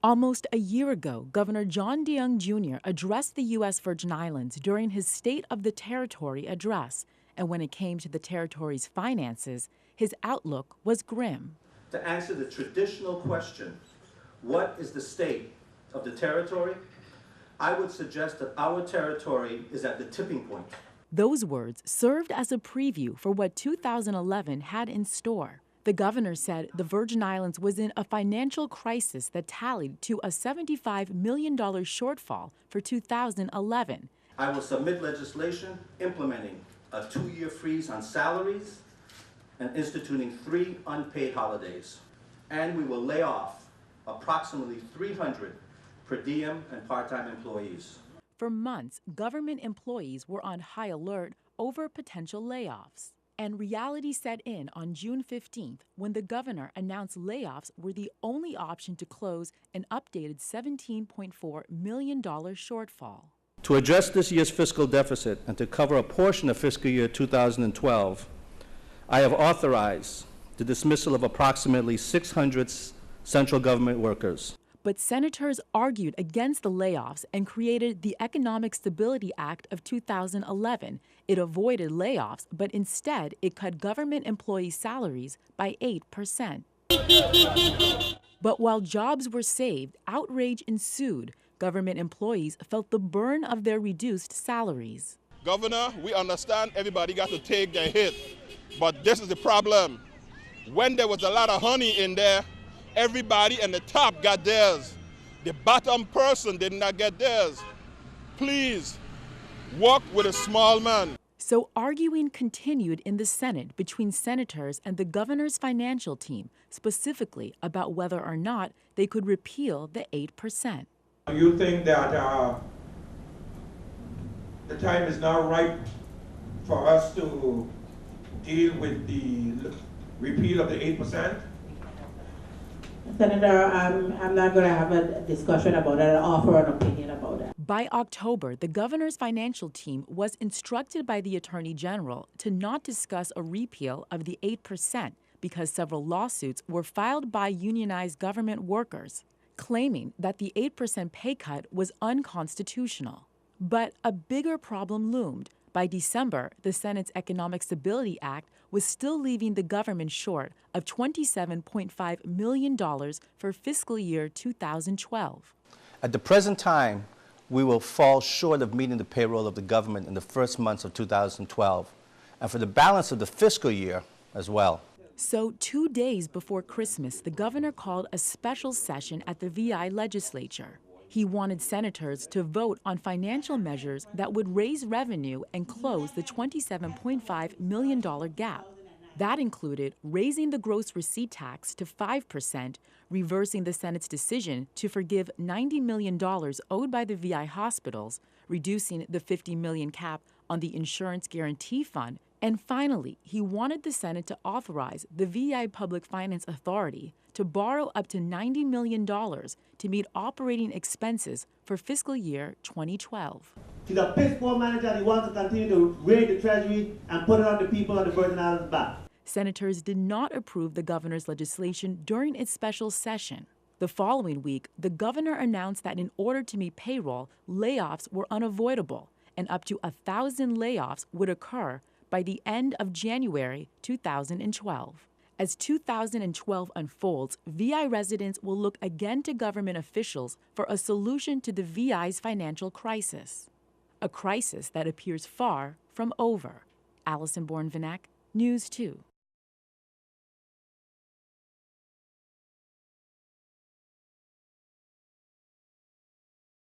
Almost a year ago, Governor John de Jongh Jr. addressed the U.S. Virgin Islands during his State of the Territory address, and when it came to the territory's finances, his outlook was grim. To answer the traditional question, what is the state of the territory? I would suggest that our territory is at the tipping point. Those words served as a preview for what 2011 had in store. The governor said the Virgin Islands was in a financial crisis that tallied to a $75 million shortfall for 2011. I will submit legislation implementing a 2-year freeze on salaries and instituting 3 unpaid holidays. And we will lay off approximately 300 per diem and part-time employees. For months, government employees were on high alert over potential layoffs. And reality set in on June 15th when the governor announced layoffs were the only option to close an updated $17.4 million shortfall. To address this year's fiscal deficit and to cover a portion of fiscal year 2012, I have authorized the dismissal of approximately 600 central government workers. But senators argued against the layoffs and created the Economic Stability Act of 2011. It avoided layoffs, but instead it cut government employee salaries by 8%. But while jobs were saved, outrage ensued. Government employees felt the burn of their reduced salaries. Governor, we understand everybody got to take their hit, but this is the problem. When there was a lot of honey in there, everybody in the top got theirs. The bottom person did not get theirs. Please, work with a small man. So arguing continued in the Senate between senators and the governor's financial team, specifically about whether or not they could repeal the 8%. You think that the time is now ripe for us to deal with the repeal of the 8%? Senator, I'm not going to have a discussion about it. I'll offer an opinion about it. By October, the governor's financial team was instructed by the Attorney General to not discuss a repeal of the 8% because several lawsuits were filed by unionized government workers, claiming that the 8% pay cut was unconstitutional. But a bigger problem loomed. By December, the Senate's Economic Stability Act was still leaving the government short of $27.5 million for fiscal year 2012. At the present time, we will fall short of meeting the payroll of the government in the first months of 2012, and for the balance of the fiscal year as well. So 2 days before Christmas, the governor called a special session at the VI legislature. He wanted senators to vote on financial measures that would raise revenue and close the $27.5 million gap. That included raising the gross receipt tax to 5%, reversing the Senate's decision to forgive $90 million owed by the VI hospitals, reducing the $50 million cap on the Insurance Guarantee Fund, and finally, he wanted the Senate to authorize the VI Public Finance Authority to borrow up to $90 million to meet operating expenses for fiscal year 2012. He's a piss-poor manager. He wants to continue to raid the Treasury and put it on the people of the Virgin Islands' back. Senators did not approve the governor's legislation during its special session. The following week, the governor announced that in order to meet payroll, layoffs were unavoidable, and up to 1,000 layoffs would occur by the end of January 2012. As 2012 unfolds, VI residents will look again to government officials for a solution to the VI's financial crisis, a crisis that appears far from over. Allison Bourne-Vinack, News 2.